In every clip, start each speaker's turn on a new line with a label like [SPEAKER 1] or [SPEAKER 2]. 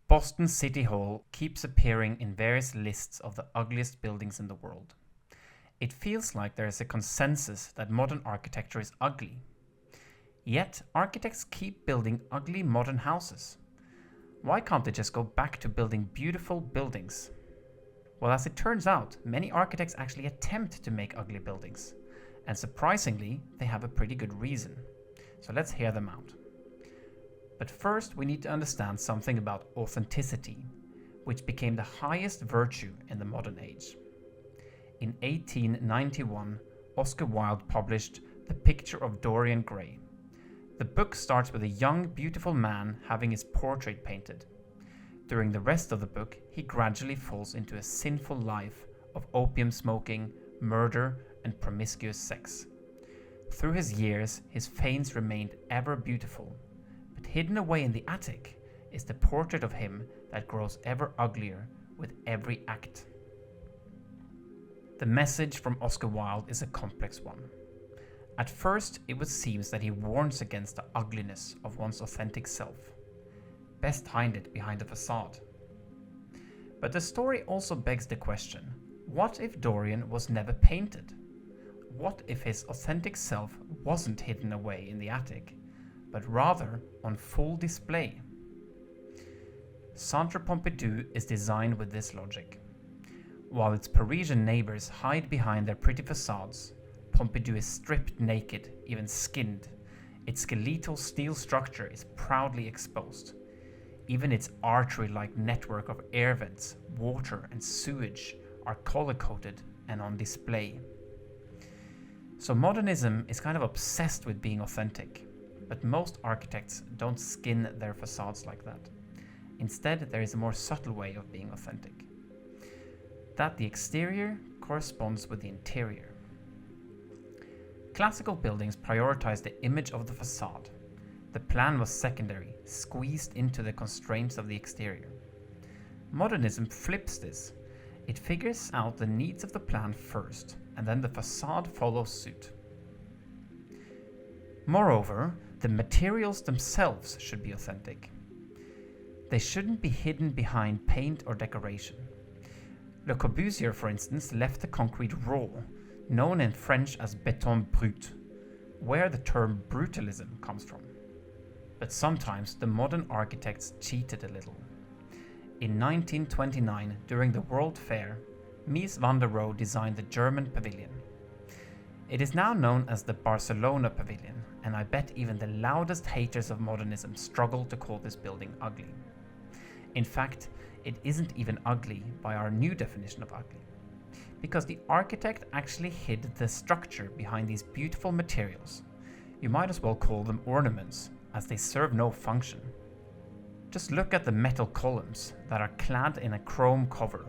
[SPEAKER 1] Boston City Hall keeps appearing in various lists of the ugliest buildings in the world. It feels like there is a consensus that modern architecture is ugly. Yet, architects keep building ugly modern houses. Why can't they just go back to building beautiful buildings? Well, as it turns out, many architects actually attempt to make ugly buildings. And surprisingly, they have a pretty good reason. So let's hear them out. But first, we need to understand something about authenticity, which became the highest virtue in the modern age. In 1891, Oscar Wilde published The Picture of Dorian Gray. The book starts with a young, beautiful man having his portrait painted. During the rest of the book, he gradually falls into a sinful life of opium smoking, murder, and promiscuous sex. Through his years, his face remained ever beautiful, but hidden away in the attic is the portrait of him that grows ever uglier with every act. The message from Oscar Wilde is a complex one. At first, it would seem that he warns against the ugliness of one's authentic self. Best hide it behind a facade. But the story also begs the question, what if Dorian was never painted? What if his authentic self wasn't hidden away in the attic, but rather on full display? Centre Pompidou is designed with this logic. While its Parisian neighbors hide behind their pretty facades, Pompidou is stripped naked, even skinned. Its skeletal steel structure is proudly exposed. Even its artery-like network of air vents, water, and sewage are color-coded and on display. So modernism is kind of obsessed with being authentic, but most architects don't skin their facades like that. Instead, there is a more subtle way of being authentic. That the exterior corresponds with the interior. Classical buildings prioritize the image of the facade. The plan was secondary, squeezed into the constraints of the exterior. Modernism flips this. It figures out the needs of the plan first, and then the facade follows suit. Moreover, the materials themselves should be authentic. They shouldn't be hidden behind paint or decoration. Le Corbusier, for instance, left the concrete raw, known in French as béton brut, where the term brutalism comes from. But sometimes the modern architects cheated a little. In 1929, during the World Fair, Mies van der Rohe designed the German pavilion. It is now known as the Barcelona Pavilion, and I bet even the loudest haters of modernism struggle to call this building ugly. In fact, it isn't even ugly by our new definition of ugly, because the architect actually hid the structure behind these beautiful materials. You might as well call them ornaments, as they serve no function. Just look at the metal columns that are clad in a chrome cover.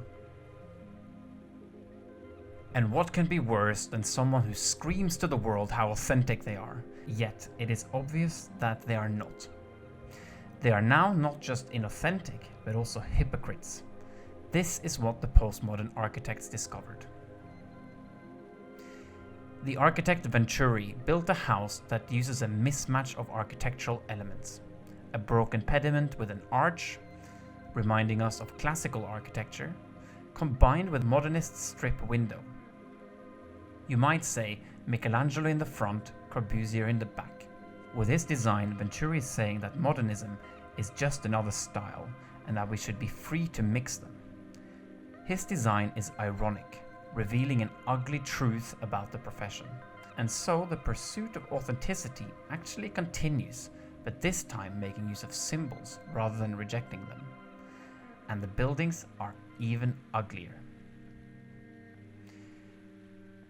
[SPEAKER 1] And what can be worse than someone who screams to the world how authentic they are, yet it is obvious that they are not. They are now not just inauthentic, but also hypocrites. This is what the postmodern architects discovered. The architect Venturi built a house that uses a mismatch of architectural elements. A broken pediment with an arch, reminding us of classical architecture, combined with modernist strip window. You might say Michelangelo in the front, Corbusier in the back. With his design, Venturi is saying that modernism is just another style and that we should be free to mix them. His design is ironic, revealing an ugly truth about the profession. And so the pursuit of authenticity actually continues, but this time making use of symbols rather than rejecting them. And the buildings are even uglier.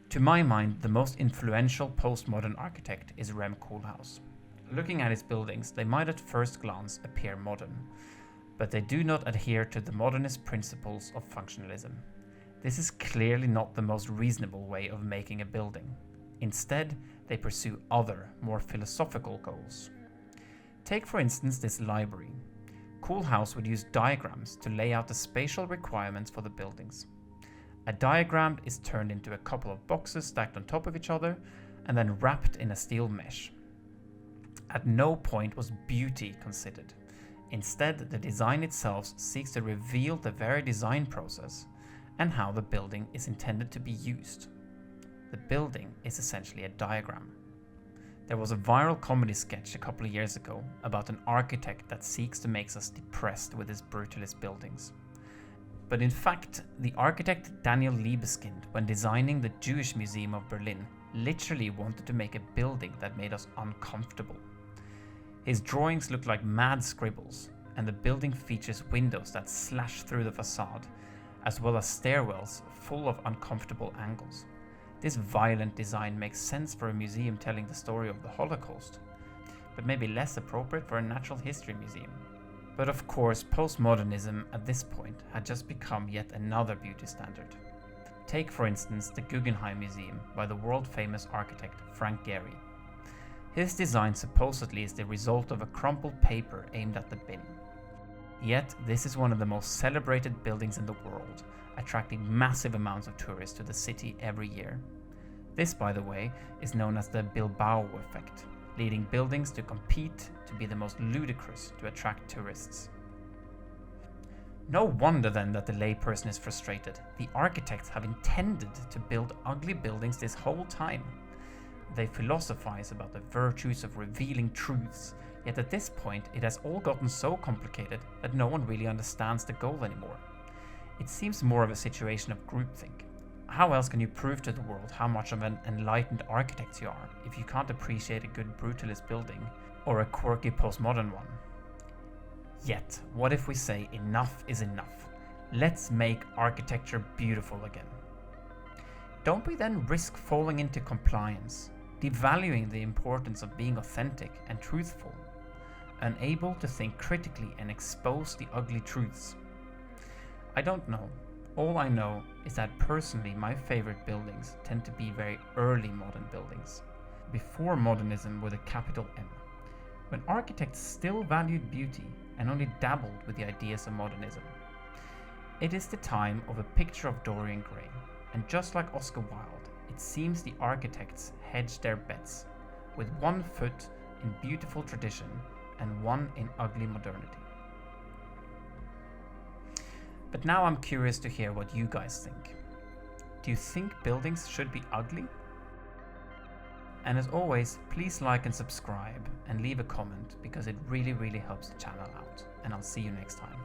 [SPEAKER 1] To my mind, the most influential postmodern architect is Rem Koolhaas. Looking at his buildings, they might at first glance appear modern, but they do not adhere to the modernist principles of functionalism. This is clearly not the most reasonable way of making a building. Instead, they pursue other, more philosophical goals. Take for instance this library. Koolhaas would use diagrams to lay out the spatial requirements for the buildings. A diagram is turned into a couple of boxes stacked on top of each other and then wrapped in a steel mesh. At no point was beauty considered. Instead, the design itself seeks to reveal the very design process and how the building is intended to be used. The building is essentially a diagram. There was a viral comedy sketch a couple of years ago about an architect that seeks to make us depressed with his brutalist buildings. But in fact, the architect Daniel Libeskind, when designing the Jewish Museum of Berlin, literally wanted to make a building that made us uncomfortable. His drawings look like mad scribbles, and the building features windows that slash through the facade, as well as stairwells full of uncomfortable angles. This violent design makes sense for a museum telling the story of the Holocaust, but maybe less appropriate for a natural history museum. But of course, postmodernism at this point had just become yet another beauty standard. Take for instance the Guggenheim Museum by the world-famous architect Frank Gehry. His design supposedly is the result of a crumpled paper aimed at the bin. Yet this is one of the most celebrated buildings in the world, attracting massive amounts of tourists to the city every year. This, by the way, is known as the Bilbao effect, leading buildings to compete to be the most ludicrous to attract tourists. No wonder then that the layperson is frustrated. The architects have intended to build ugly buildings this whole time. They philosophize about the virtues of revealing truths, yet at this point it has all gotten so complicated that no one really understands the goal anymore. It seems more of a situation of groupthink. How else can you prove to the world how much of an enlightened architect you are if you can't appreciate a good brutalist building or a quirky postmodern one? Yet, what if we say enough is enough? Let's make architecture beautiful again. Don't we then risk falling into compliance, devaluing the importance of being authentic and truthful, unable to think critically and expose the ugly truths? I don't know. All I know is that personally my favorite buildings tend to be very early modern buildings, before modernism with a capital M, when architects still valued beauty and only dabbled with the ideas of modernism. It is the time of a picture of Dorian Gray, and just like Oscar Wilde, it seems the architects hedged their bets, with one foot in beautiful tradition and one in ugly modernity. But now I'm curious to hear what you guys think. Do you think buildings should be ugly? And as always, please like and subscribe and leave a comment because it really helps the channel out. And I'll see you next time.